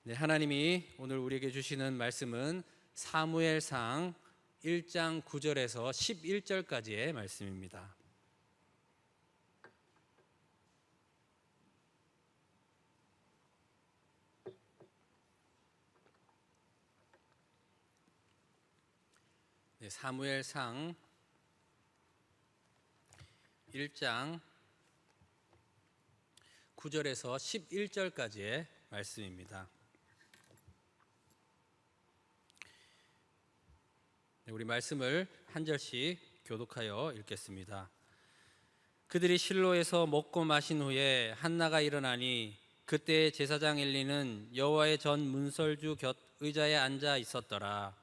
네, 하나님이 오늘 우리에게 주시는 말씀은 사무엘상 1장 9절에서 11절까지의 말씀입니다. 네, 사무엘상 1장 9절에서 11절까지의 말씀입니다. 네, 우리 말씀을 한 절씩 교독하여 읽겠습니다. 그들이 실로에서 먹고 마신 후에 한나가 일어나니 그때 제사장 엘리는 여호와의 전 문설주 곁 의자에 앉아 있었더라.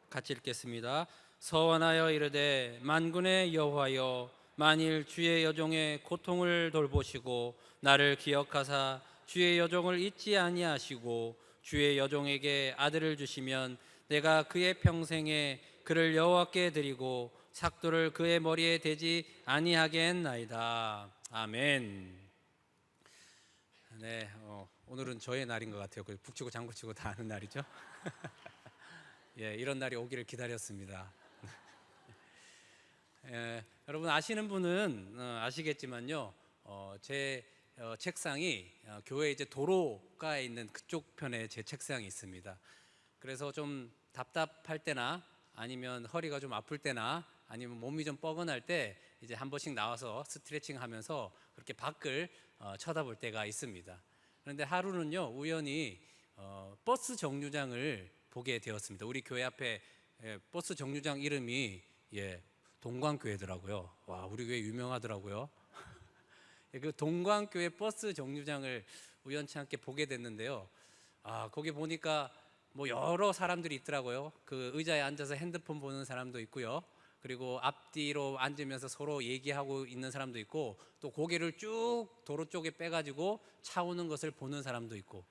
같이 읽겠습니다. 서원하여 이르되 만군의 여호와여, 만일 주의 여종의 고통을 돌보시고 나를 기억하사 주의 여종을 잊지 아니하시고 주의 여종에게 아들을 주시면 내가 그의 평생에 그를 여호와께 드리고 삭도를 그의 머리에 대지 아니하겠나이다. 아멘. 네, 오늘은 저의 날인 것 같아요. 북치고 장구치고 다 하는 날이죠. 예, 이런 날이 오기를 기다렸습니다. 여러분 아시는 분은 아시겠지만요, 제 책상이 교회 이제 도로가에 있는 그쪽 편에 제 책상이 있습니다. 그래서 좀 답답할 때나 아니면 허리가 좀 아플 때나 아니면 몸이 좀 뻐근할 때 이제 한 번씩 나와서 스트레칭 하면서 그렇게 밖을 쳐다볼 때가 있습니다. 그런데 하루는요, 우연히 버스 정류장을 보게 되었습니다. 우리 교회 앞에 버스 정류장 이름이 동광교회더라고요. 와, 우리 교회 유명하더라고요. 그 동광교회 버스 정류장을 우연치 않게 보게 됐는데요. 거기 보니까 뭐 여러 사람들이 있더라고요. 그 의자에 앉아서 핸드폰 보는 사람도 있고요. 그리고 앞뒤로 앉으면서 서로 얘기하고 있는 사람도 있고, 또 고개를 쭉 도로 쪽에 빼가지고 차 오는 것을 보는 사람도 있고,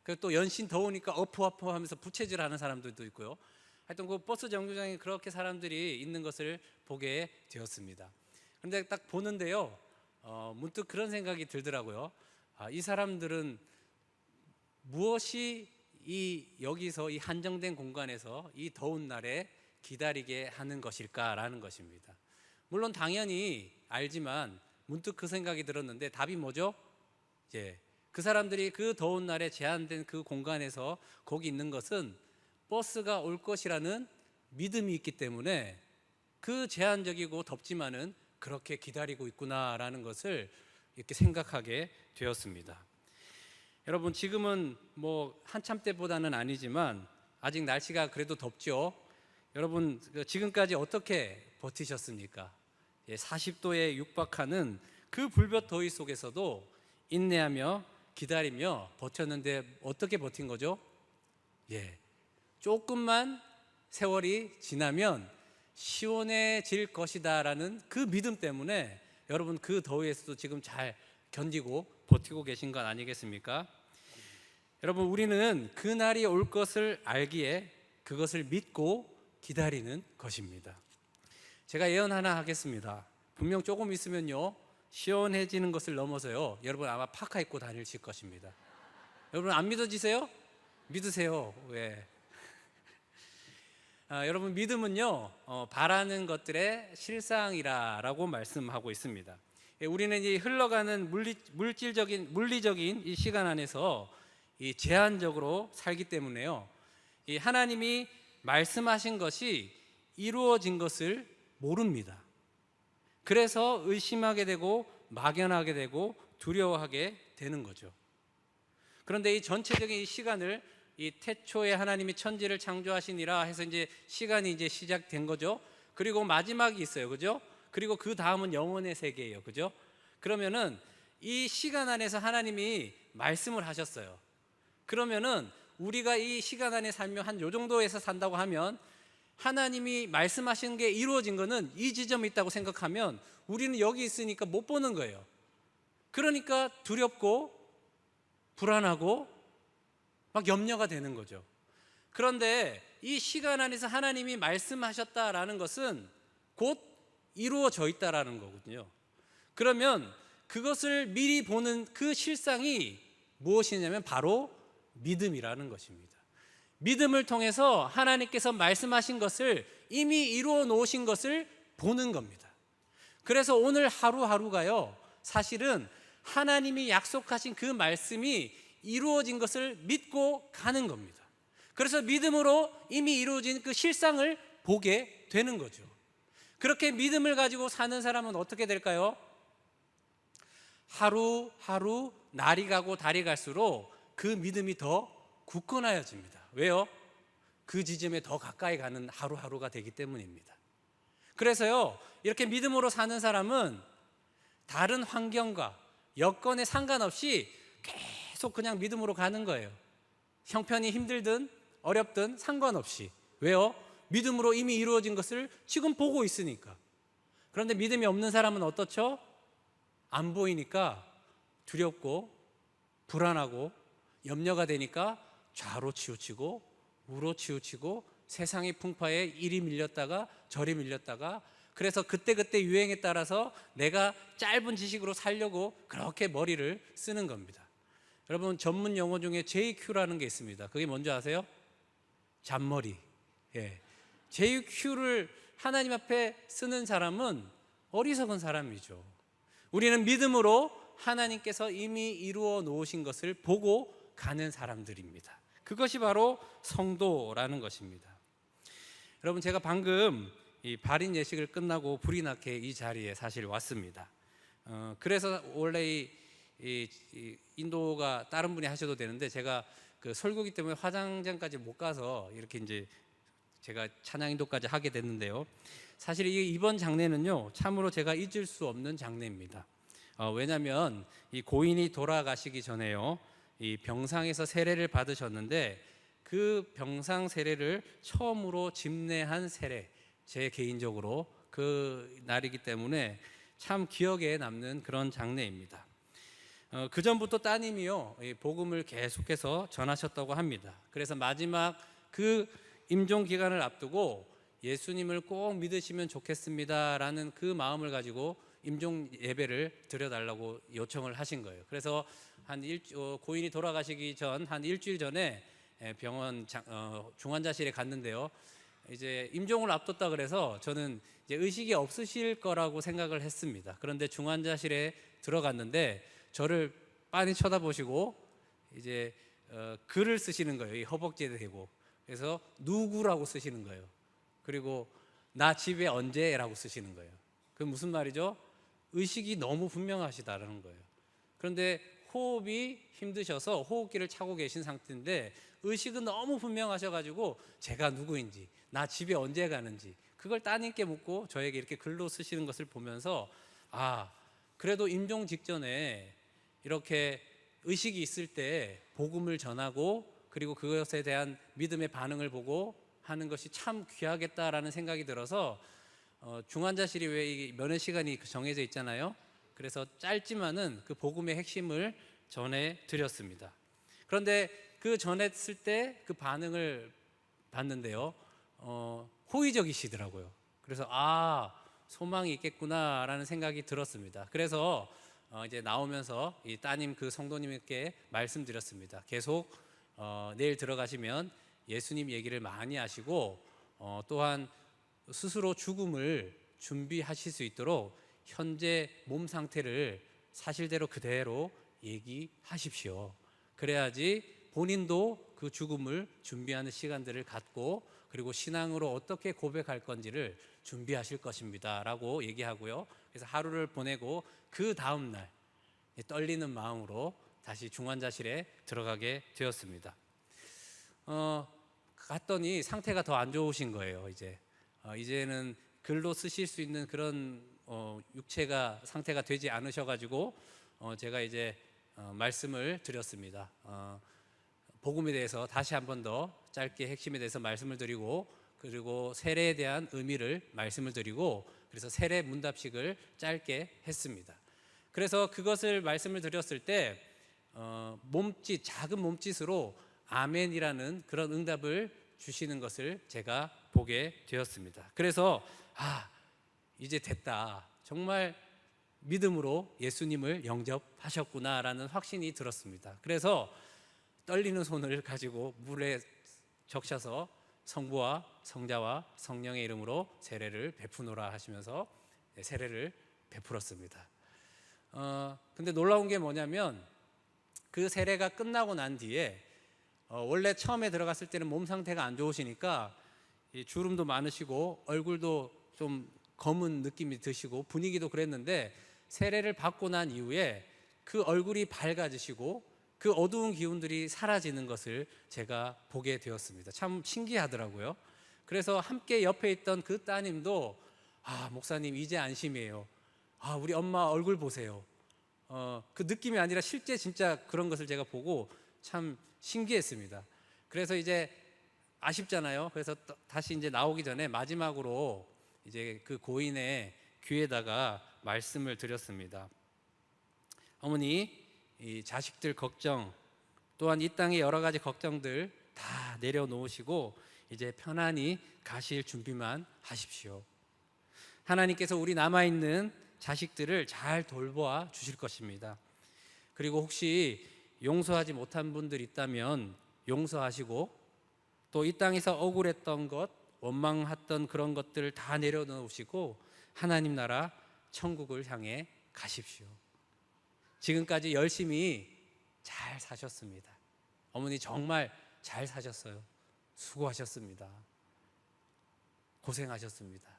그리고 또 연신 더우니까 어프어프 하면서 부채질하는 사람들도 있고요. 하여튼 그 버스 정류장에 그렇게 사람들이 있는 것을 보게 되었습니다. 그런데 딱 보는데요, 문득 그런 생각이 들더라고요. 이 사람들은 무엇이 여기서 이 한정된 공간에서 이 더운 날에 기다리게 하는 것일까라는 것입니다. 물론 당연히 알지만 문득 그 생각이 들었는데 답이 뭐죠? 그 사람들이 그 더운 날에 제한된 그 공간에서 거기 있는 것은 버스가 올 것이라는 믿음이 있기 때문에 그 제한적이고 덥지만은 그렇게 기다리고 있구나라는 것을 이렇게 생각하게 되었습니다. 여러분, 지금은 뭐 한참 때보다는 아니지만 아직 날씨가 그래도 덥죠. 여러분, 지금까지 어떻게 버티셨습니까? 40도에 육박하는 그 불볕 더위 속에서도 인내하며 기다리며 버텼는데 어떻게 버틴 거죠? 조금만 세월이 지나면 시원해질 것이다라는 그 믿음 때문에 여러분 그 더위에서도 지금 잘 견디고 버티고 계신 건 아니겠습니까? 여러분, 우리는 그날이 올 것을 알기에 그것을 믿고 기다리는 것입니다. 제가 예언 하나 하겠습니다. 분명 조금 있으면요, 시원해지는 것을 넘어서요, 여러분 아마 파카 입고 다니실 것입니다. 여러분 안 믿어지세요? 믿으세요. 왜? 여러분, 믿음은요, 바라는 것들의 실상이라고 말씀하고 있습니다. 우리는 이 흘러가는 물리적인 이 시간 안에서 이 제한적으로 살기 때문에요, 이 하나님이 말씀하신 것이 이루어진 것을 모릅니다. 그래서 의심하게 되고 막연하게 되고 두려워하게 되는 거죠. 그런데 이 전체적인 이 시간을 이 태초에 하나님이 천지를 창조하시니라 해서 이제 시간이 이제 시작된 거죠. 그리고 마지막이 있어요, 그죠? 그리고 그 다음은 영원의 세계예요, 그죠? 그러면은 이 시간 안에서 하나님이 말씀을 하셨어요. 그러면은 우리가 이 시간 안에 살면 한 요 정도에서 산다고 하면 하나님이 말씀하신 게 이루어진 거는 이 지점에 있다고 생각하면 우리는 여기 있으니까 못 보는 거예요. 그러니까 두렵고 불안하고 막 염려가 되는 거죠. 그런데 이 시간 안에서 하나님이 말씀하셨다라는 것은 곧 이루어져 있다라는 거거든요. 그러면 그것을 미리 보는 그 실상이 무엇이냐면 바로 믿음이라는 것입니다. 믿음을 통해서 하나님께서 말씀하신 것을 이미 이루어 놓으신 것을 보는 겁니다. 그래서 오늘 하루하루가요, 사실은 하나님이 약속하신 그 말씀이 이루어진 것을 믿고 가는 겁니다. 그래서 믿음으로 이미 이루어진 그 실상을 보게 되는 거죠. 그렇게 믿음을 가지고 사는 사람은 어떻게 될까요? 하루하루 날이 가고 달이 갈수록 그 믿음이 더 굳건해집니다. 왜요? 그 지점에 더 가까이 가는 하루하루가 되기 때문입니다. 그래서요, 이렇게 믿음으로 사는 사람은 다른 환경과 여건에 상관없이 계속 그냥 믿음으로 가는 거예요. 형편이 힘들든 어렵든 상관없이. 왜요? 믿음으로 이미 이루어진 것을 지금 보고 있으니까. 그런데 믿음이 없는 사람은 어떻죠? 안 보이니까 두렵고 불안하고 염려가 되니까 좌로 치우치고 우로 치우치고 세상의 풍파에 이리 밀렸다가 저리 밀렸다가, 그래서 그때그때 유행에 따라서 내가 짧은 지식으로 살려고 그렇게 머리를 쓰는 겁니다. 여러분, 전문 용어 중에 JQ라는 게 있습니다. 그게 뭔지 아세요? 잔머리. JQ를 하나님 앞에 쓰는 사람은 어리석은 사람이죠. 우리는 믿음으로 하나님께서 이미 이루어 놓으신 것을 보고 가는 사람들입니다. 그것이 바로 성도라는 것입니다. 여러분, 제가 방금 이 발인 예식을 끝나고 불이 나게 이 자리에 사실 왔습니다. 그래서 원래 이 인도가 다른 분이 하셔도 되는데, 제가 그 설교기 때문에 화장장까지 못 가서 이렇게 이제 제가 찬양 인도까지 하게 됐는데요. 사실 이번 장례는요, 참으로 제가 잊을 수 없는 장례입니다. 왜냐하면 이 고인이 돌아가시기 전에요, 이 병상에서 세례를 받으셨는데, 그 병상 세례를 처음으로 집례한 세례, 제 개인적으로 그 날이기 때문에 참 기억에 남는 그런 장례입니다. 그 전부터 따님이요, 복음을 계속해서 전하셨다고 합니다. 그래서 마지막 그 임종 기간을 앞두고 예수님을 꼭 믿으시면 좋겠습니다라는 그 마음을 가지고 임종 예배를 드려달라고 요청을 하신 거예요. 그래서 고인이 돌아가시기 전 한 일주일 전에 병원 중환자실에 갔는데요. 이제 임종을 앞뒀다 그래서 저는 이제 의식이 없으실 거라고 생각을 했습니다. 그런데 중환자실에 들어갔는데 저를 빤히 쳐다보시고 이제 글을 쓰시는 거예요. 이 허벅지에 대고. 그래서 누구라고 쓰시는 거예요. 그리고 나 집에 언제라고 쓰시는 거예요. 그게 무슨 말이죠? 의식이 너무 분명하시다라는 거예요. 그런데 호흡이 힘드셔서 호흡기를 차고 계신 상태인데 의식은 너무 분명하셔가지고 제가 누구인지, 나 집에 언제 가는지 그걸 따님께 묻고 저에게 이렇게 글로 쓰시는 것을 보면서, 그래도 임종 직전에 이렇게 의식이 있을 때 복음을 전하고 그리고 그것에 대한 믿음의 반응을 보고 하는 것이 참 귀하겠다라는 생각이 들어서, 중환자실이 왜 면회 시간이 정해져 있잖아요. 그래서 짧지만은 그 복음의 핵심을 전해 드렸습니다. 그런데 그 전했을 때 그 반응을 봤는데요, 호의적이시더라고요. 그래서 소망이 있겠구나라는 생각이 들었습니다. 그래서 이제 나오면서 이 따님 그 성도님께 말씀드렸습니다. 계속 내일 들어가시면 예수님 얘기를 많이 하시고 또한 스스로 죽음을 준비하실 수 있도록 현재 몸 상태를 사실대로 그대로 얘기하십시오. 그래야지 본인도 그 죽음을 준비하는 시간들을 갖고 그리고 신앙으로 어떻게 고백할 건지를 준비하실 것입니다 라고 얘기하고요. 그래서 하루를 보내고 그 다음날 떨리는 마음으로 다시 중환자실에 들어가게 되었습니다. 갔더니 상태가 더 안 좋으신 거예요. 이제는 글로 쓰실 수 있는 그런 육체가 상태가 되지 않으셔가지고 제가 이제 말씀을 드렸습니다. 복음에 대해서 다시 한 번 더 짧게 핵심에 대해서 말씀을 드리고, 그리고 세례에 대한 의미를 말씀을 드리고, 그래서 세례 문답식을 짧게 했습니다. 그래서 그것을 말씀을 드렸을 때 작은 몸짓으로 아멘이라는 그런 응답을 주시는 것을 제가 보게 되었습니다. 그래서 이제 됐다. 정말 믿음으로 예수님을 영접하셨구나라는 확신이 들었습니다. 그래서 떨리는 손을 가지고 물에 적셔서 성부와 성자와 성령의 이름으로 세례를 베푸노라 하시면서 세례를 베풀었습니다. 근데 놀라운 게 뭐냐면 그 세례가 끝나고 난 뒤에 원래 처음에 들어갔을 때는 몸 상태가 안 좋으시니까 주름도 많으시고 얼굴도 좀 검은 느낌이 드시고 분위기도 그랬는데 세례를 받고 난 이후에 그 얼굴이 밝아지시고 그 어두운 기운들이 사라지는 것을 제가 보게 되었습니다. 참 신기하더라고요. 그래서 함께 옆에 있던 그 따님도 목사님 이제 안심이에요. 우리 엄마 얼굴 보세요. 그 느낌이 아니라 실제 진짜 그런 것을 제가 보고 참 신기했습니다. 그래서 이제 아쉽잖아요. 그래서 다시 이제 나오기 전에 마지막으로 이제 그 고인의 귀에다가 말씀을 드렸습니다. 어머니, 이 자식들 걱정 또한 이 땅의 여러 가지 걱정들 다 내려놓으시고 이제 편안히 가실 준비만 하십시오. 하나님께서 우리 남아있는 자식들을 잘 돌보아 주실 것입니다. 그리고 혹시 용서하지 못한 분들 있다면 용서하시고 또 이 땅에서 억울했던 것, 원망했던 그런 것들을 다 내려놓으시고 하나님 나라 천국을 향해 가십시오. 지금까지 열심히 잘 사셨습니다. 어머니 정말 잘 사셨어요. 수고하셨습니다. 고생하셨습니다.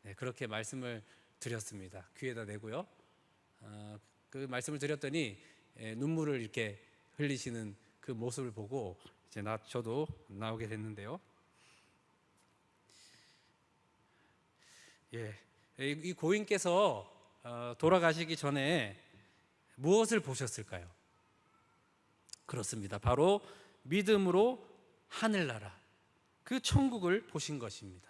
네, 그렇게 말씀을 드렸습니다. 귀에다 대고요. 그 말씀을 드렸더니 눈물을 이렇게 흘리시는 그 모습을 보고 이제 저도 나오게 됐는데요. 이 고인께서 돌아가시기 전에 무엇을 보셨을까요? 그렇습니다. 바로 믿음으로 하늘나라, 그 천국을 보신 것입니다.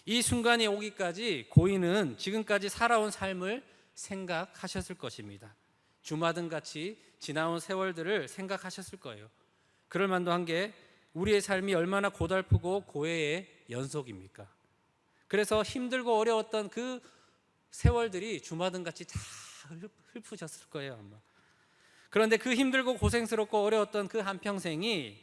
이 순간이 오기까지 고인은 지금까지 살아온 삶을 생각하셨을 것입니다. 주마등같이 지나온 세월들을 생각하셨을 거예요. 그럴 만도 한 게 우리의 삶이 얼마나 고달프고 고해의 연속입니까? 그래서 힘들고 어려웠던 그 세월들이 주마등같이 다 흩푸셨을 거예요, 아마. 그런데 그 힘들고 고생스럽고 어려웠던 그 한평생이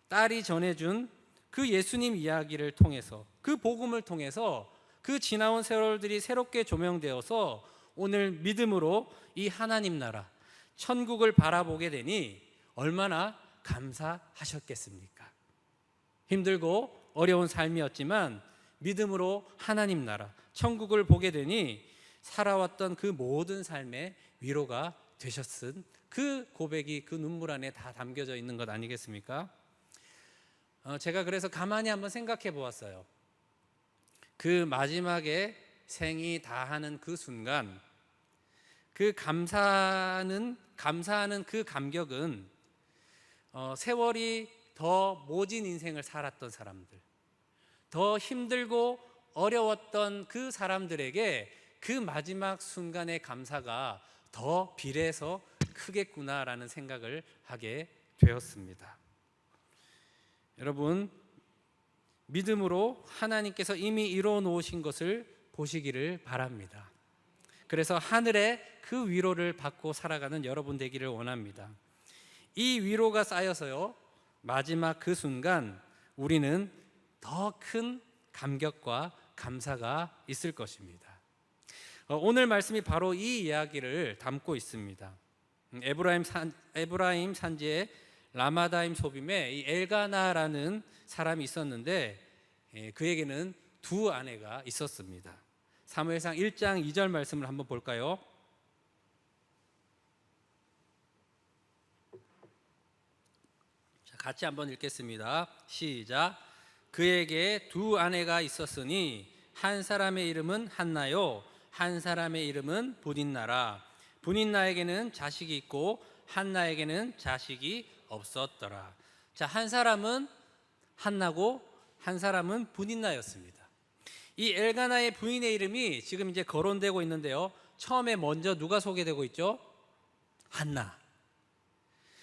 딸이 전해준 그 예수님 이야기를 통해서, 그 복음을 통해서 그 지나온 세월들이 새롭게 조명되어서 오늘 믿음으로 이 하나님 나라 천국을 바라보게 되니 얼마나 감사하셨겠습니까? 힘들고 어려운 삶이었지만 믿음으로 하나님 나라 천국을 보게 되니 살아왔던 그 모든 삶의 위로가 되셨은 그 고백이 그 눈물 안에 다 담겨져 있는 것 아니겠습니까? 제가 그래서 가만히 한번 생각해 보았어요. 그 마지막에 생이 다하는 그 순간, 그 감사하는 그 감격은 세월이 더 모진 인생을 살았던 사람들, 더 힘들고 어려웠던 그 사람들에게 그 마지막 순간의 감사가 더 비례해서 크겠구나라는 생각을 하게 되었습니다. 여러분, 믿음으로 하나님께서 이미 이루어 놓으신 것을 보시기를 바랍니다. 그래서 하늘의 그 위로를 받고 살아가는 여러분 되기를 원합니다. 이 위로가 쌓여서요, 마지막 그 순간 우리는 더 큰 감격과 감사가 있을 것입니다. 오늘 말씀이 바로 이 이야기를 담고 있습니다. 에브라임 산지의 라마다임 소빔에 이 엘가나라는 사람이 있었는데 그에게는 두 아내가 있었습니다. 사무엘상 1장 2절 말씀을 한번 볼까요? 자, 같이 한번 읽겠습니다. 시작. 그에게 두 아내가 있었으니 한 사람의 이름은 한나요, 한 사람의 이름은 분인나라. 분인나에게는 자식이 있고 한나에게는 자식이 없었더라. 자, 한 사람은 한나고 한 사람은 분인나였습니다. 이 엘가나의 부인의 이름이 지금 이제 거론되고 있는데요, 처음에 먼저 누가 소개되고 있죠? 한나.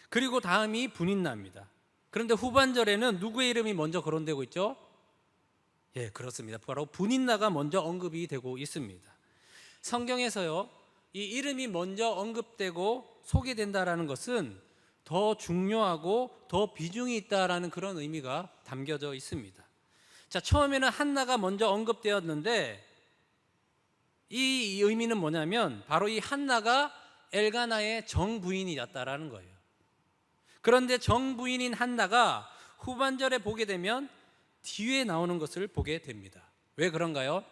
그리고 다음이 분인나입니다. 그런데 후반절에는 누구의 이름이 먼저 거론되고 있죠? 그렇습니다. 바로 분인나가 먼저 언급이 되고 있습니다. 성경에서요, 이 이름이 먼저 언급되고 소개된다라는 것은 더 중요하고 더 비중이 있다라는 그런 의미가 담겨져 있습니다. 자, 처음에는 한나가 먼저 언급되었는데 이 의미는 뭐냐면 바로 이 한나가 엘가나의 정부인이었다라는 거예요. 그런데 정부인인 한나가 후반절에 보게 되면 뒤에 나오는 것을 보게 됩니다. 왜 그런가요?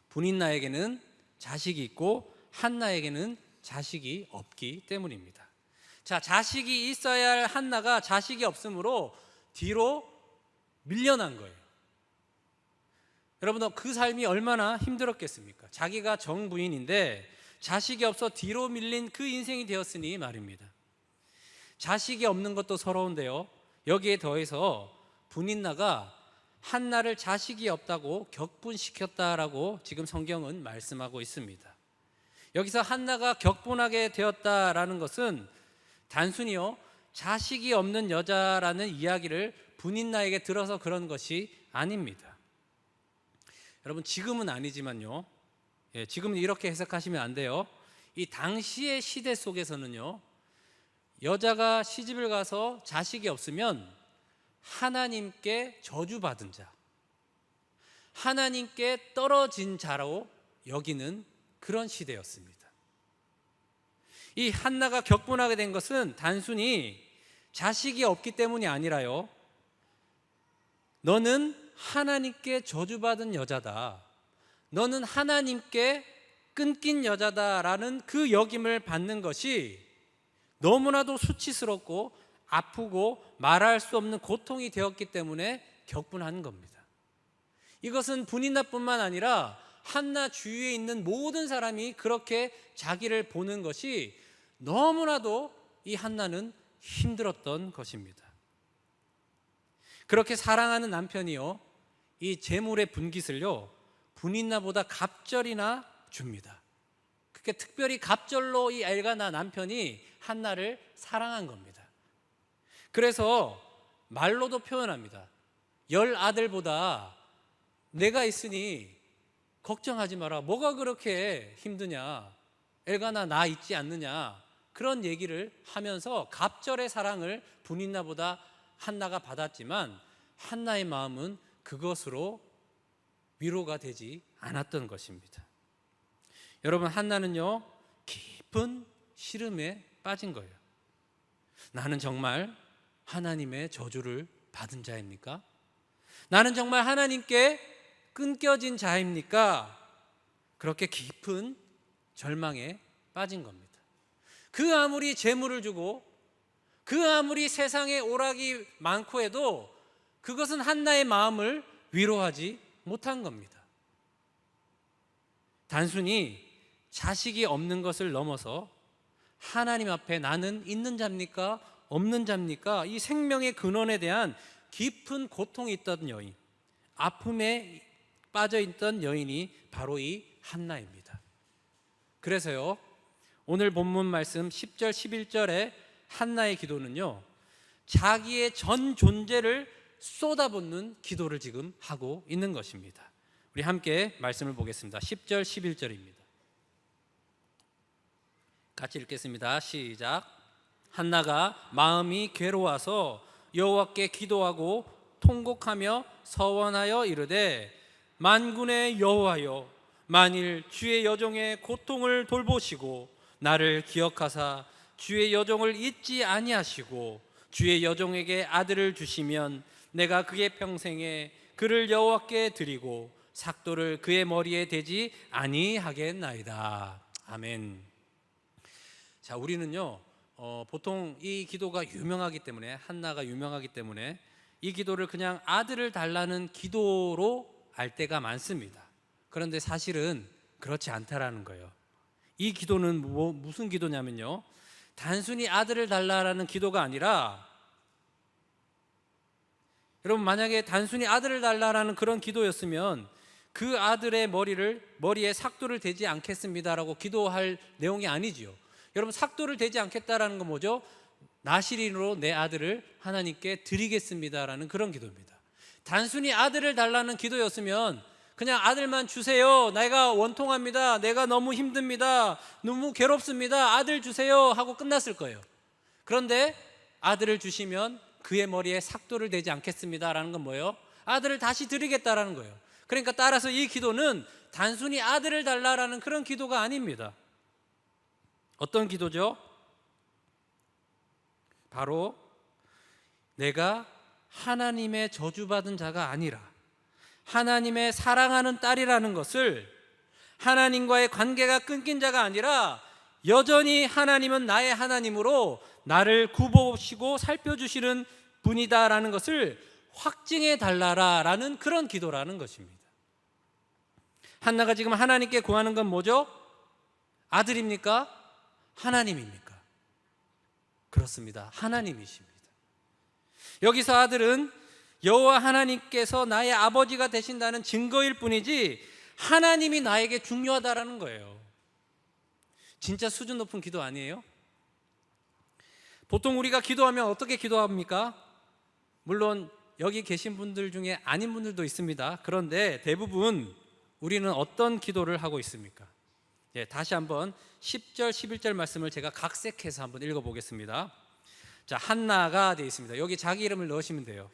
분인나에게는 자식이 있고 한나에게는 자식이 없기 때문입니다. 자, 자식이 있어야 할 한나가 자식이 없으므로 뒤로 밀려난 거예요. 여러분, 그 삶이 얼마나 힘들었겠습니까? 자기가 정부인인데 자식이 없어 뒤로 밀린 그 인생이 되었으니 말입니다. 자식이 없는 것도 서러운데요, 여기에 더해서 분인나가 한나를 자식이 없다고 격분시켰다라고 지금 성경은 말씀하고 있습니다. 여기서 한나가 격분하게 되었다라는 것은 단순히요, 자식이 없는 여자라는 이야기를 분인나에게 들어서 그런 것이 아닙니다. 여러분, 지금은 아니지만요, 지금은 이렇게 해석하시면 안 돼요. 이 당시의 시대 속에서는요, 여자가 시집을 가서 자식이 없으면 하나님께 저주받은 자, 하나님께 떨어진 자로 여기는 그런 시대였습니다. 이 한나가 격분하게 된 것은 단순히 자식이 없기 때문이 아니라요, 너는 하나님께 저주받은 여자다, 너는 하나님께 끊긴 여자다라는 그 역임을 받는 것이 너무나도 수치스럽고 아프고 말할 수 없는 고통이 되었기 때문에 격분한 겁니다. 이것은 분인나뿐만 아니라 한나 주위에 있는 모든 사람이 그렇게 자기를 보는 것이 너무나도 이 한나는 힘들었던 것입니다. 그렇게 사랑하는 남편이요, 이 재물의 분깃을요, 분인나보다 갑절이나 줍니다. 그게 특별히 갑절로 이 엘가나 남편이 한나를 사랑한 겁니다. 그래서 말로도 표현합니다. 10아들보다 내가 있으니 걱정하지 마라. 뭐가 그렇게 힘드냐? 엘가나 나 있지 않느냐? 그런 얘기를 하면서 갑절의 사랑을 분인나보다 한나가 받았지만 한나의 마음은 그것으로 위로가 되지 않았던 것입니다. 여러분, 한나는요, 깊은 시름에 빠진 거예요. 나는 정말 하나님의 저주를 받은 자입니까? 나는 정말 하나님께 끊겨진 자입니까? 그렇게 깊은 절망에 빠진 겁니다. 그 아무리 재물을 주고 그 아무리 세상에 오락이 많고 해도 그것은 한나의 마음을 위로하지 못한 겁니다. 단순히 자식이 없는 것을 넘어서 하나님 앞에 나는 있는 자입니까? 없는 자입니까? 이 생명의 근원에 대한 깊은 고통이 있던 여인, 아픔에 빠져있던 여인이 바로 이 한나입니다. 그래서요, 오늘 본문 말씀 10절 11절에 한나의 기도는요, 자기의 전 존재를 쏟아붓는 기도를 지금 하고 있는 것입니다. 우리 함께 말씀을 보겠습니다. 10절 11절입니다. 같이 읽겠습니다. 시작. 한나가 마음이 괴로워서 여호와께 기도하고 통곡하며 서원하여 이르되, 만군의 여호와여, 만일 주의 여종의 고통을 돌보시고 나를 기억하사 주의 여종을 잊지 아니하시고 주의 여종에게 아들을 주시면 내가 그의 평생에 그를 여호와께 드리고 삭도를 그의 머리에 대지 아니하겠나이다. 아멘. 자, 우리는요, 보통 이 기도가 유명하기 때문에, 한나가 유명하기 때문에 이 기도를 그냥 아들을 달라는 기도로 알 때가 많습니다. 그런데 사실은 그렇지 않다라는 거예요. 이 기도는 무슨 기도냐면요, 단순히 아들을 달라라는 기도가 아니라, 여러분, 만약에 단순히 아들을 달라라는 그런 기도였으면 그 아들의 머리에 삭도를 대지 않겠습니다라고 기도할 내용이 아니지요. 여러분, 삭도를 대지 않겠다라는 건 뭐죠? 나실인으로 내 아들을 하나님께 드리겠습니다라는 그런 기도입니다. 단순히 아들을 달라는 기도였으면 그냥 아들만 주세요. 내가 원통합니다. 내가 너무 힘듭니다. 너무 괴롭습니다. 아들 주세요 하고 끝났을 거예요. 그런데 아들을 주시면 그의 머리에 삭도를 대지 않겠습니다라는 건 뭐예요? 아들을 다시 드리겠다라는 거예요. 그러니까 따라서 이 기도는 단순히 아들을 달라라는 그런 기도가 아닙니다. 어떤 기도죠? 바로 내가 하나님의 저주받은 자가 아니라 하나님의 사랑하는 딸이라는 것을, 하나님과의 관계가 끊긴 자가 아니라 여전히 하나님은 나의 하나님으로 나를 굽어보시고 살펴주시는 분이다라는 것을 확증해 달라라는 그런 기도라는 것입니다. 한나가 지금 하나님께 구하는 건 뭐죠? 아들입니까? 하나님입니까? 그렇습니다. 하나님이십니다. 여기서 아들은 여호와 하나님께서 나의 아버지가 되신다는 증거일 뿐이지 하나님이 나에게 중요하다라는 거예요. 진짜 수준 높은 기도 아니에요? 보통 우리가 기도하면 어떻게 기도합니까? 물론 여기 계신 분들 중에 아닌 분들도 있습니다. 그런데 대부분 우리는 어떤 기도를 하고 있습니까? 다시 한번 10절, 11절 말씀을 제가 각색해서 한번 읽어보겠습니다. 자, 한나가 되어 있습니다. 여기 자기 이름을 넣으시면 돼요.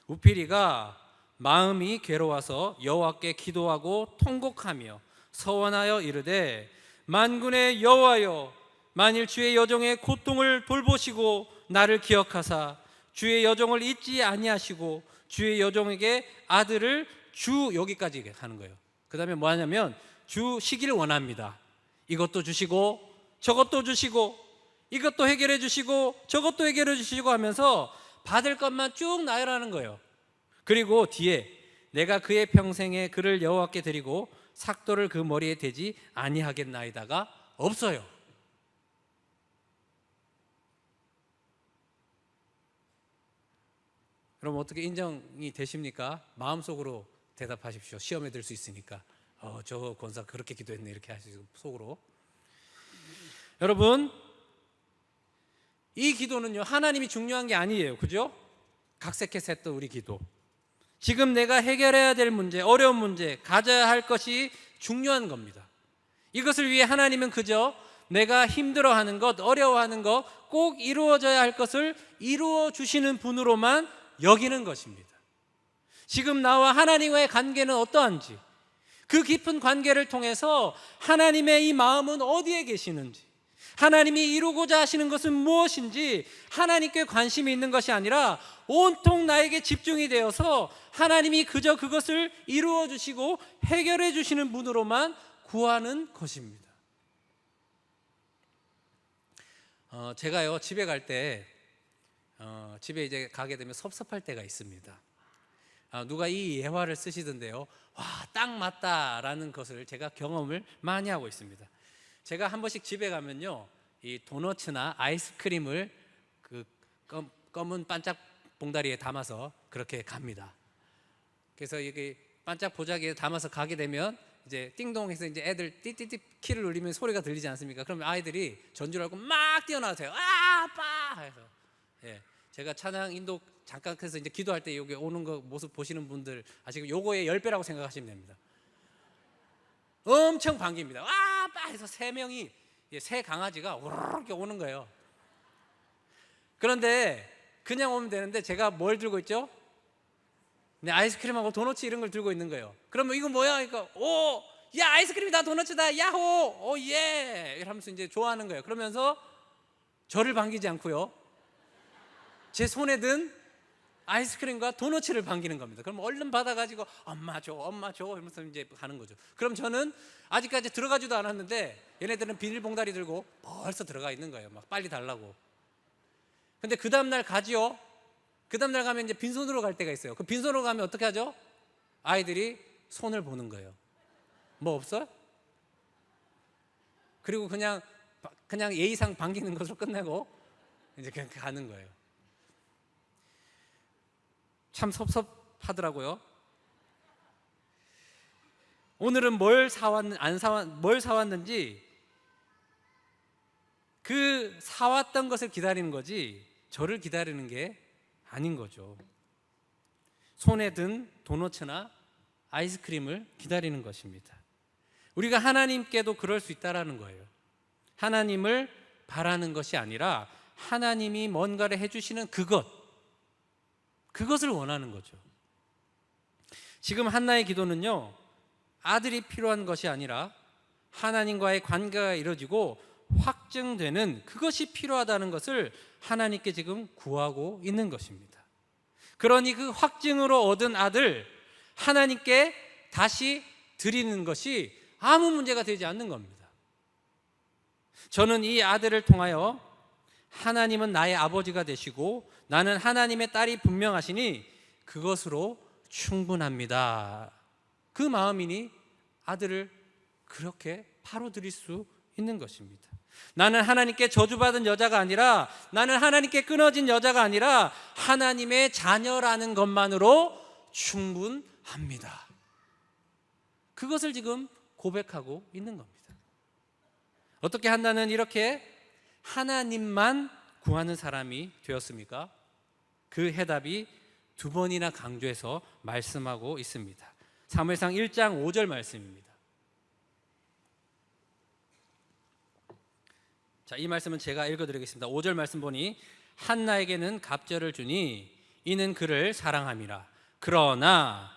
우피리가 마음이 괴로워서 여호와께 기도하고 통곡하며 서원하여 이르되 만군의 여호와여, 만일 주의 여종의 고통을 돌보시고 나를 기억하사 주의 여종을 잊지 아니하시고 주의 여종에게 아들을 여기까지 하는 거예요. 그 다음에 뭐 하냐면 주시길 원합니다. 이것도 주시고 저것도 주시고 이것도 해결해 주시고 저것도 해결해 주시고 하면서 받을 것만 쭉 나열하는 거예요. 그리고 뒤에 내가 그의 평생에 그를 여호와께 드리고 삭도를 그 머리에 대지 아니하겠나이다가 없어요. 그럼 어떻게 인정이 되십니까? 마음속으로 대답하십시오. 시험에 들 수 있으니까. 저 권사 그렇게 기도했네 이렇게 하시고 속으로. 여러분, 이 기도는요 하나님이 중요한 게 아니에요. 그죠? 각색해서 했던 우리 기도, 지금 내가 해결해야 될 문제, 어려운 문제, 가져야 할 것이 중요한 겁니다. 이것을 위해 하나님은 그저 내가 힘들어하는 것, 어려워하는 것, 꼭 이루어져야 할 것을 이루어 주시는 분으로만 여기는 것입니다. 지금 나와 하나님과의 관계는 어떠한지, 그 깊은 관계를 통해서 하나님의 이 마음은 어디에 계시는지, 하나님이 이루고자 하시는 것은 무엇인지 하나님께 관심이 있는 것이 아니라 온통 나에게 집중이 되어서 하나님이 그저 그것을 이루어 주시고 해결해 주시는 분으로만 구하는 것입니다. 제가요 집에 갈 때 집에 이제 가게 되면 섭섭할 때가 있습니다. 누가 이 예화를 쓰시던데요, 와, 딱 맞다라는 것을 제가 경험을 많이 하고 있습니다. 제가 한 번씩 집에 가면요, 이 도너츠나 아이스크림을 그 검은 반짝 봉다리에 담아서 그렇게 갑니다. 그래서 이게 반짝 보자기에 담아서 가게 되면 이제 띵동해서 이제 애들 띠띠띠 키를 울리면 소리가 들리지 않습니까? 그러면 아이들이 전주를 알고 막 뛰어나오세요. 아빠! 해서. 제가 찬양 인도 잠깐 해서 이제 기도할 때 여기 오는 거 모습 보시는 분들 아시고 요거의 10배라고 생각하시면 됩니다. 엄청 반깁니다. 아빠! 해서 세 강아지가 우르르 이렇게 오는 거예요. 그런데 그냥 오면 되는데 제가 뭘 들고 있죠? 네, 아이스크림하고 도넛 이런 걸 들고 있는 거예요. 그러면 이거 뭐야? 그러니까 야, 아이스크림이 다 도넛이다. 야호! 예! 이러면서 이제 좋아하는 거예요. 그러면서 저를 반기지 않고요, 제 손에 든 아이스크림과 도넛을 반기는 겁니다. 그럼 얼른 받아가지고 엄마 줘 이러면서 이제 가는 거죠. 그럼 저는 아직까지 들어가지도 않았는데 얘네들은 비닐봉다리 들고 벌써 들어가 있는 거예요. 막 빨리 달라고. 근데 그 다음날 가지요. 그 다음날 가면 이제 빈손으로 갈 때가 있어요. 그 빈손으로 가면 어떻게 하죠? 아이들이 손을 보는 거예요. 뭐 없어요? 그리고 그냥 예의상 반기는 것으로 끝내고 이제 그냥 가는 거예요. 참 섭섭하더라고요. 오늘은 뭘 사왔는지 그 사왔던 것을 기다리는 거지 저를 기다리는 게 아닌 거죠. 손에 든 도너츠나 아이스크림을 기다리는 것입니다. 우리가 하나님께도 그럴 수 있다라는 거예요. 하나님을 바라는 것이 아니라 하나님이 뭔가를 해주시는 그것을 원하는 거죠. 지금 한나의 기도는요, 아들이 필요한 것이 아니라 하나님과의 관계가 이루어지고 확증되는 그것이 필요하다는 것을 하나님께 지금 구하고 있는 것입니다. 그러니 그 확증으로 얻은 아들 하나님께 다시 드리는 것이 아무 문제가 되지 않는 겁니다. 저는 이 아들을 통하여 하나님은 나의 아버지가 되시고 나는 하나님의 딸이 분명하시니 그것으로 충분합니다. 그 마음이니 아들을 그렇게 바로 드릴 수 있는 것입니다. 나는 하나님께 저주받은 여자가 아니라, 나는 하나님께 끊어진 여자가 아니라 하나님의 자녀라는 것만으로 충분합니다. 그것을 지금 고백하고 있는 겁니다. 어떻게 한나는 이렇게 하나님만 구하는 사람이 되었습니까? 그 해답이 두 번이나 강조해서 말씀하고 있습니다. 사무엘상 1장 5절 말씀입니다. 자, 이 말씀은 제가 읽어드리겠습니다. 5절 말씀 보니 한나에게는 갑절을 주니 이는 그를 사랑함이라. 그러나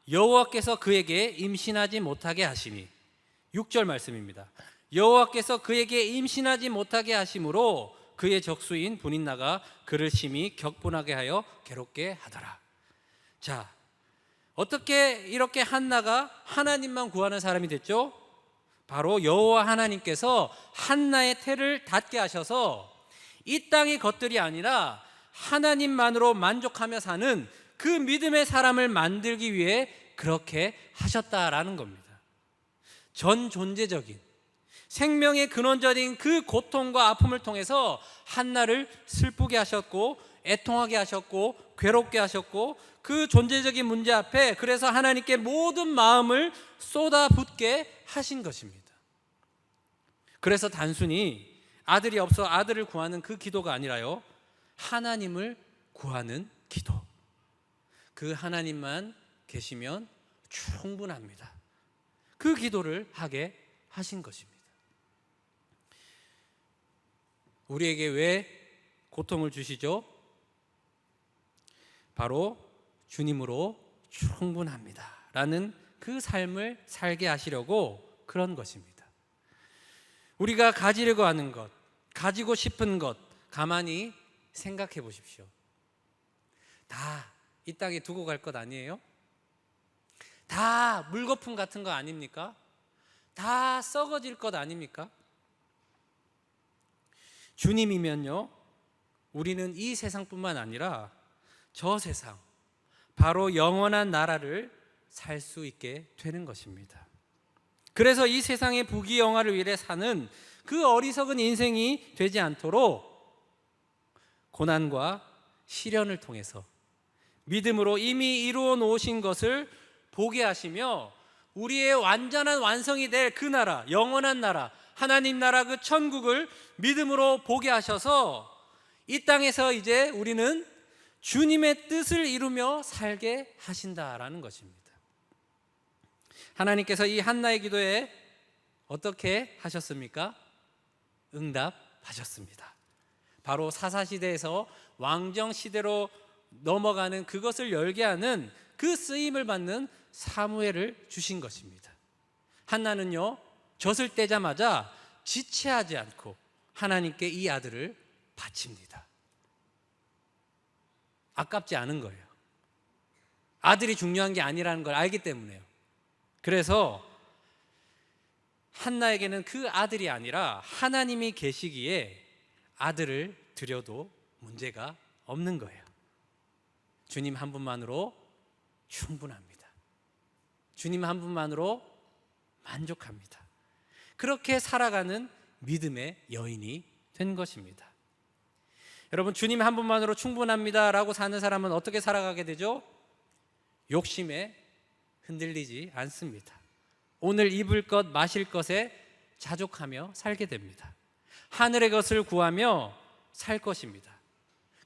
여호와께서 그에게 임신하지 못하게 하시니. 6절 말씀입니다. 여호와께서 그에게 임신하지 못하게 하심으로 그의 적수인 분인나가 그를 심히 격분하게 하여 괴롭게 하더라. 자, 어떻게 이렇게 한나가 하나님만 구하는 사람이 됐죠? 바로 여호와 하나님께서 한나의 태를 닫게 하셔서 이 땅의 것들이 아니라 하나님만으로 만족하며 사는 그 믿음의 사람을 만들기 위해 그렇게 하셨다라는 겁니다. 전 존재적인 생명의 근원적인 그 고통과 아픔을 통해서 한나를 슬프게 하셨고 애통하게 하셨고 괴롭게 하셨고 그 존재적인 문제 앞에 그래서 하나님께 모든 마음을 쏟아붓게 하신 것입니다. 그래서 단순히 아들이 없어 아들을 구하는 그 기도가 아니라요, 하나님을 구하는 기도. 그 하나님만 계시면 충분합니다. 그 기도를 하게 하신 것입니다. 우리에게 왜 고통을 주시죠? 바로 주님으로 충분합니다 라는 그 삶을 살게 하시려고 그런 것입니다. 우리가 가지려고 하는 것, 가지고 싶은 것 가만히 생각해 보십시오. 다 이 땅에 두고 갈 것 아니에요? 다 물거품 같은 거 아닙니까? 다 썩어질 것 아닙니까? 주님이면요, 우리는 이 세상뿐만 아니라 저 세상, 바로 영원한 나라를 살 수 있게 되는 것입니다. 그래서 이 세상의 부귀영화를 위해 사는 그 어리석은 인생이 되지 않도록 고난과 시련을 통해서 믿음으로 이미 이루어 놓으신 것을 보게 하시며 우리의 완전한 완성이 될 그 나라, 영원한 나라, 하나님 나라 그 천국을 믿음으로 보게 하셔서 이 땅에서 이제 우리는 주님의 뜻을 이루며 살게 하신다라는 것입니다. 하나님께서 이 한나의 기도에 어떻게 하셨습니까? 응답하셨습니다. 바로 사사시대에서 왕정시대로 넘어가는 그것을 열게 하는 그 쓰임을 받는 사무엘을 주신 것입니다. 한나는요, 젖을 떼자마자 지체하지 않고 하나님께 이 아들을 바칩니다. 아깝지 않은 거예요. 아들이 중요한 게 아니라는 걸 알기 때문에요. 그래서 한나에게는 그 아들이 아니라 하나님이 계시기에 아들을 드려도 문제가 없는 거예요. 주님 한 분만으로 충분합니다. 주님 한 분만으로 만족합니다. 그렇게 살아가는 믿음의 여인이 된 것입니다. 여러분, 주님 한 분만으로 충분합니다 라고 사는 사람은 어떻게 살아가게 되죠? 욕심에 흔들리지 않습니다. 오늘 입을 것 마실 것에 자족하며 살게 됩니다. 하늘의 것을 구하며 살 것입니다.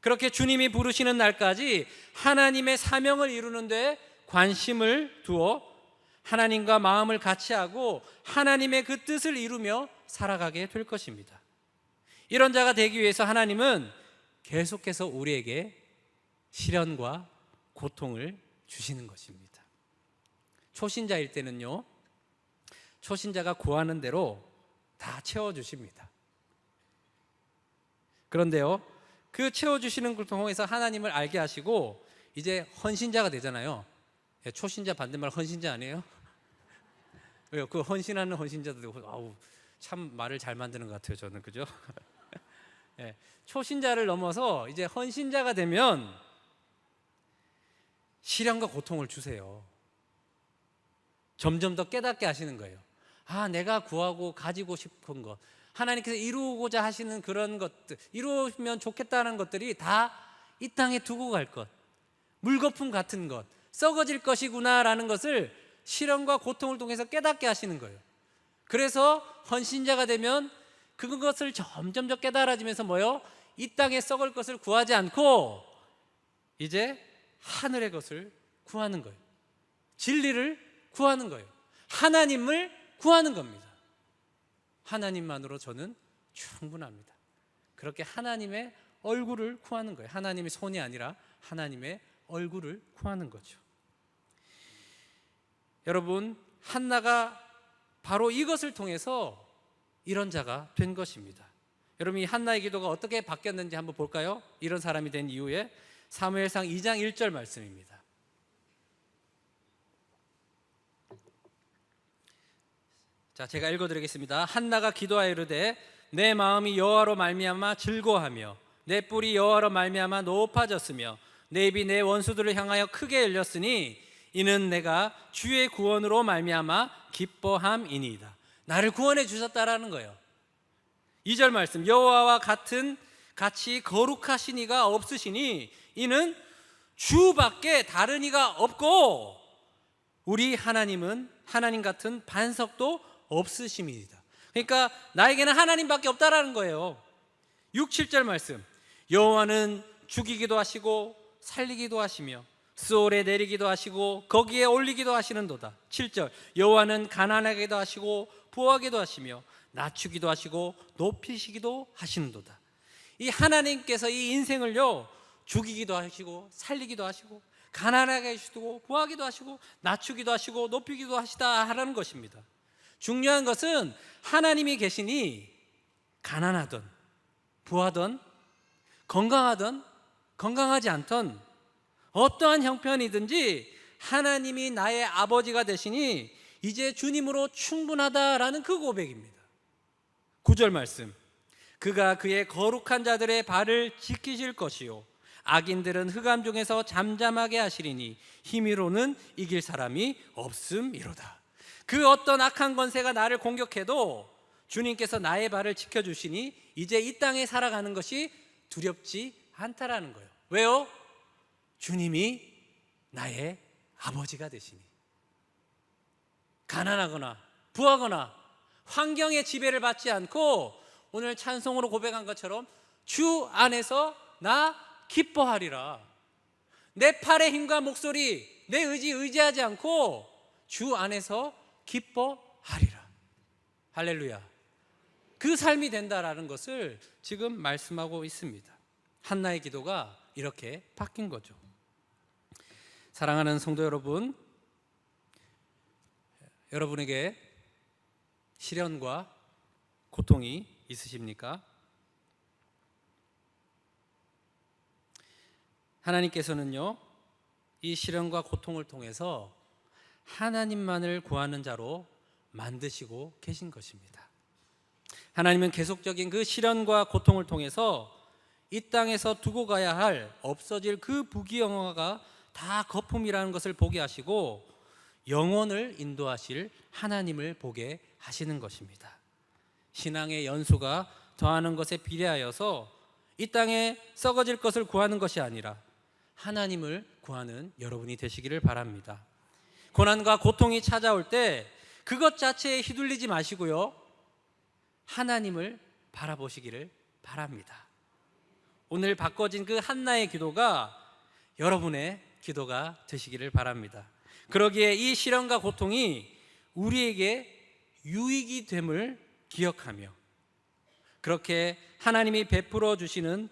그렇게 주님이 부르시는 날까지 하나님의 사명을 이루는 데 관심을 두어 하나님과 마음을 같이 하고 하나님의 그 뜻을 이루며 살아가게 될 것입니다. 이런 자가 되기 위해서 하나님은 계속해서 우리에게 시련과 고통을 주시는 것입니다. 초신자일 때는요, 초신자가 구하는 대로 다 채워주십니다. 그런데요, 그 채워주시는 걸 통해서 하나님을 알게 하시고 이제 헌신자가 되잖아요. 초신자 반대말 헌신자 아니에요? 왜요? 그 헌신하는 헌신자들, 아우, 참 말을 잘 만드는 것 같아요, 저는. 그죠? 예, 초신자를 넘어서 이제 헌신자가 되면 시련과 고통을 주세요. 점점 더 깨닫게 하시는 거예요. 아, 내가 구하고 가지고 싶은 것, 하나님께서 이루고자 하시는 그런 것들, 이루면 좋겠다는 것들이 다 이 땅에 두고 갈 것, 물거품 같은 것, 썩어질 것이구나라는 것을 시련과 고통을 통해서 깨닫게 하시는 거예요. 그래서 헌신자가 되면 그것을 점점 더 깨달아지면서 뭐요? 이 땅에 썩을 것을 구하지 않고 이제 하늘의 것을 구하는 거예요. 진리를 구하는 거예요. 하나님을 구하는 겁니다. 하나님만으로 저는 충분합니다. 그렇게 하나님의 얼굴을 구하는 거예요. 하나님의 손이 아니라 하나님의 얼굴을 구하는 거죠. 여러분, 한나가 바로 이것을 통해서 이런 자가 된 것입니다. 여러분, 이 한나의 기도가 어떻게 바뀌었는지 한번 볼까요? 이런 사람이 된 이후에 사무엘상 2장 1절 말씀입니다. 자, 제가 읽어드리겠습니다. 한나가 기도하여 이르되 내 마음이 여호와로 말미암아 즐거워하며 내 뿔이 여호와로 말미암아 높아졌으며 내 입이 내 원수들을 향하여 크게 열렸으니 이는 내가 주의 구원으로 말미암아 기뻐함이니이다. 나를 구원해 주셨다라는 거예요. 2절 말씀, 여호와와 같이 거룩하신 이가 없으시니 이는 주밖에 다른 이가 없고 우리 하나님은 하나님 같은 반석도 없으심이다. 그러니까 나에게는 하나님밖에 없다라는 거예요. 6, 7절 말씀, 여호와는 죽이기도 하시고 살리기도 하시며 스올에 내리기도 하시고 거기에 올리기도 하시는도다. 7절, 여호와는 가난하게도 하시고 부하게도 하시며 낮추기도 하시고 높이시기도 하시는도다. 이 하나님께서 이 인생을요, 죽이기도 하시고 살리기도 하시고 가난하게 하시고 부하기도 하시고 낮추기도 하시고 높이기도 하시다 하라는 것입니다. 중요한 것은 하나님이 계시니 가난하던 부하던 건강하던 건강하지 않던 어떠한 형편이든지 하나님이 나의 아버지가 되시니 이제 주님으로 충분하다라는 그 고백입니다. 9절 말씀, 그가 그의 거룩한 자들의 발을 지키실 것이요 악인들은 흑암 중에서 잠잠하게 하시리니 힘으로는 이길 사람이 없음이로다. 그 어떤 악한 권세가 나를 공격해도 주님께서 나의 발을 지켜주시니 이제 이 땅에 살아가는 것이 두렵지 않다라는 거예요. 왜요? 주님이 나의 아버지가 되시니. 가난하거나 부하거나 환경의 지배를 받지 않고 오늘 찬송으로 고백한 것처럼 주 안에서 나 기뻐하리라. 내 팔의 힘과 목소리, 내 의지하지 않고 주 안에서 기뻐하리라. 할렐루야. 그 삶이 된다라는 것을 지금 말씀하고 있습니다. 한나의 기도가 이렇게 바뀐 거죠. 사랑하는 성도 여러분, 여러분에게 시련과 고통이 있으십니까? 하나님께서는요, 이 시련과 고통을 통해서 하나님만을 구하는 자로 만드시고 계신 것입니다. 하나님은 계속적인 그 시련과 고통을 통해서 이 땅에서 두고 가야 할 없어질 그 부귀영화가 다 거품이라는 것을 보게 하시고 영혼을 인도하실 하나님을 보게 하시는 것입니다. 신앙의 연수가 더하는 것에 비례하여서 이 땅에 썩어질 것을 구하는 것이 아니라 하나님을 구하는 여러분이 되시기를 바랍니다. 고난과 고통이 찾아올 때 그것 자체에 휘둘리지 마시고요, 하나님을 바라보시기를 바랍니다. 오늘 바꿔진 그 한나의 기도가 여러분의 기도가 되시기를 바랍니다. 그러기에 이 시련과 고통이 우리에게 유익이 됨을 기억하며 그렇게 하나님이 베풀어 주시는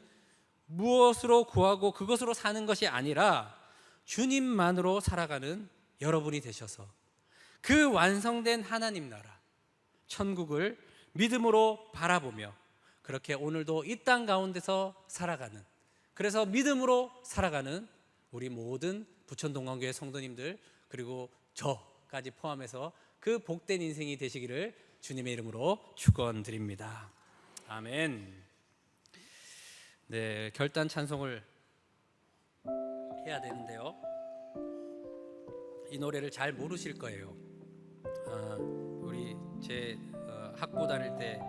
무엇으로 구하고 그것으로 사는 것이 아니라 주님만으로 살아가는 여러분이 되셔서 그 완성된 하나님 나라 천국을 믿음으로 바라보며 그렇게 오늘도 이 땅 가운데서 살아가는, 그래서 믿음으로 살아가는 우리 모든 부천동광교회 성도님들 그리고 저까지 포함해서 그 복된 인생이 되시기를 주님의 이름으로 축원드립니다. 아멘. 네, 결단 찬송을 해야 되는데요. 이 노래를 잘 모르실 거예요. 우리 제 학부 다닐 때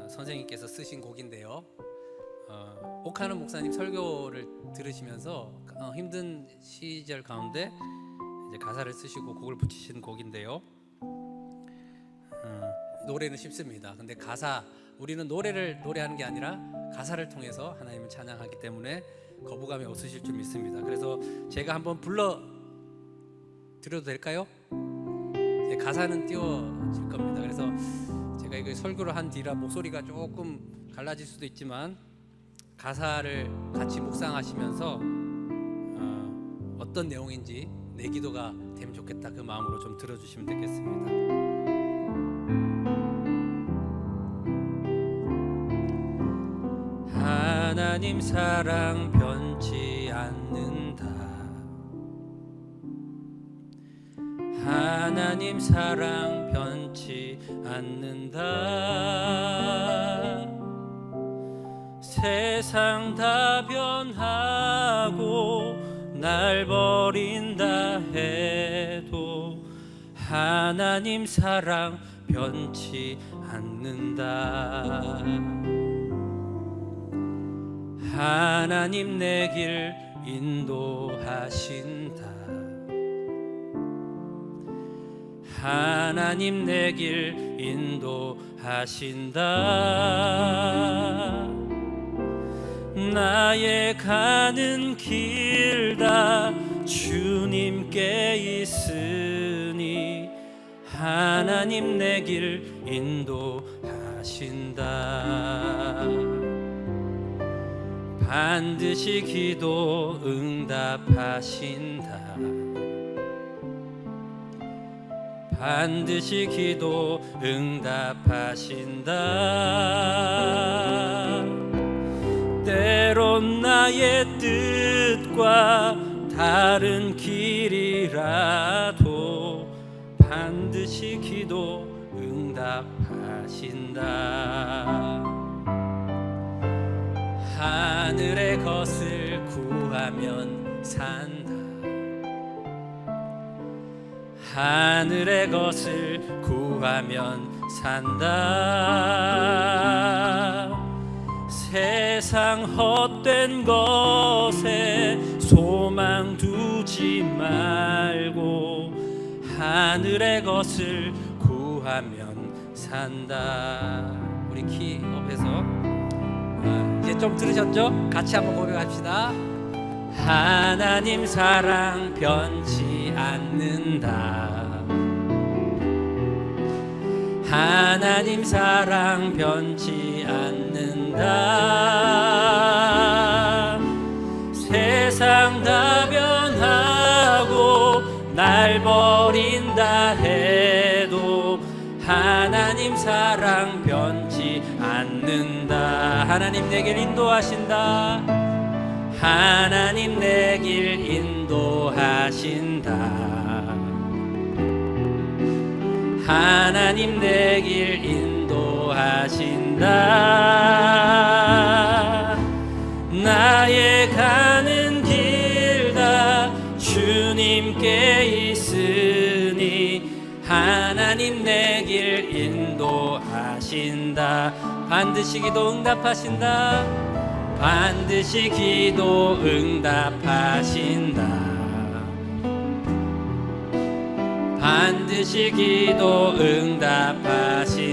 선생님께서 쓰신 곡인데요. 옥하는 목사님 설교를 들으시면서 힘든 시절 가운데 이제 가사를 쓰시고 곡을 붙이신 곡인데요. 노래는 쉽습니다. 근데 가사, 우리는 노래를 노래하는 게 아니라 가사를 통해서 하나님을 찬양하기 때문에 거부감이 없으실 줄 믿습니다. 그래서 제가 한번 불러 드려도 될까요? 네, 가사는 띄워질 겁니다. 그래서 제가 이거 설교를 한 뒤라 목소리가 조금 갈라질 수도 있지만 가사를 같이 묵상하시면서 어떤 내용인지 내 기도가 되면 좋겠다, 그 마음으로 좀 들어주시면 되겠습니다. 하나님 사랑 변치 않는다. 하나님 사랑 변치 않는다. 세상 다 변하고 날 버린다 해도 하나님 사랑 변치 않는다. 하나님 내 길 인도하신다. 하나님 내 길 인도하신다. 나의 가는 길 다 주님께 있으니 하나님 내 길 인도하신다. 반드시 기도 응답하신다. 반드시 기도 응답하신다. 때론 나의 뜻과 다른 길이라도 반드시 기도 응답하신다. 하늘의 것을 구하면 산다. 하늘의 것을 구하면 산다. 세상 헛된 것에 소망 두지 말고 하늘의 것을 구하면 산다. 우리 키 업해서 이제 좀 들으셨죠? 같이 한번 고백합시다. 하나님 사랑 변치 않는다. 하나님 사랑 변치 않는다. 세상 다 변하고 날 버린다 해도 하나님 사랑 변치 않는다. 하나님 내 길 인도하신다. 하나님 내 길 인도하신다. 하나님 내 길 인도하신다. 나의 가는 길 다 주님께 있으니 하나님 내 길 인도하신다. 반드시 기도 응답하신다. 반드시 기도 응답하신다. 반드시 기도 응답하신다.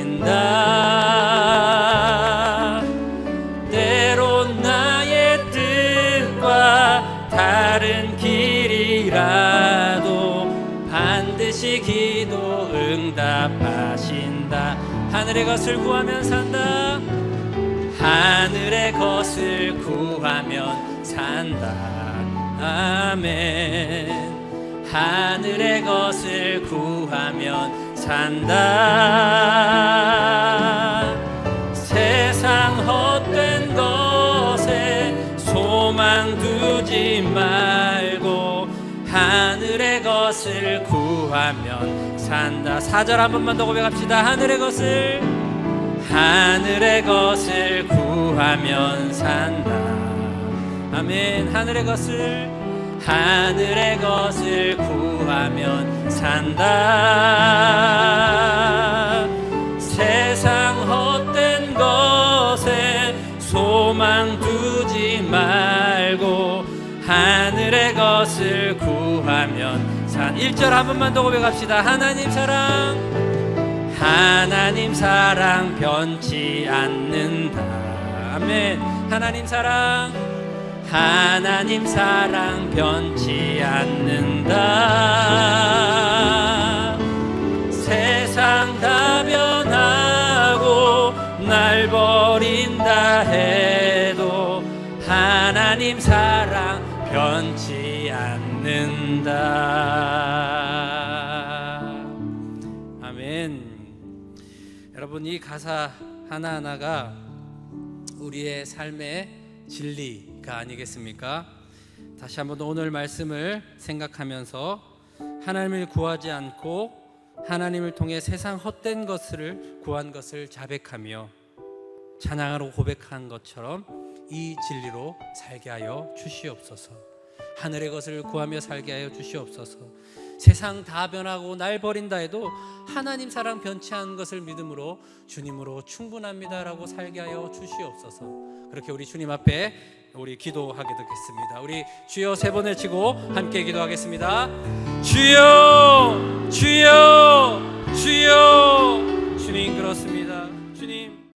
때론 나의 뜻과 다른 길이라도 하늘의 것을 구하면 산다. 하늘의 것을 구하면 산다. 아멘. 하늘의 것을 구하면 산다. 세상 헛된 것에 소망 두지 말고 하늘의 것을 구하면 산다. 4절 한 번만 더 고백합시다. 하늘의 것을 구하면 산다. 아멘. 하늘의 것을 구하면 산다. 세상 헛된 것에 소망 두지 말고 하늘의 것을 구하면 1절 한 번만 더 고백합시다. 하나님 사랑 변치 않는다. 아멘. 하나님 사랑 변치 않는다. 세상 다 변하고 날 버린다 해도 하나님 사랑 변치 않는다. 아멘. 여러분, 이 가사 하나하나가 우리의 삶의 진리가 아니겠습니까? 다시 한번 오늘 말씀을 생각하면서 하나님을 구하지 않고 하나님을 통해 세상 헛된 것을 구한 것을 자백하며 찬양하고 고백한 것처럼 이 진리로 살게 하여 주시옵소서. 하늘의 것을 구하며 살게 하여 주시옵소서. 세상 다 변하고 날 버린다 해도 하나님 사랑 변치 않은 것을 믿음으로 주님으로 충분합니다라고 살게 하여 주시옵소서. 그렇게 우리 주님 앞에 우리 기도하게 되겠습니다. 우리 주여 3번 외치고 함께 기도하겠습니다. 주여 주여 주여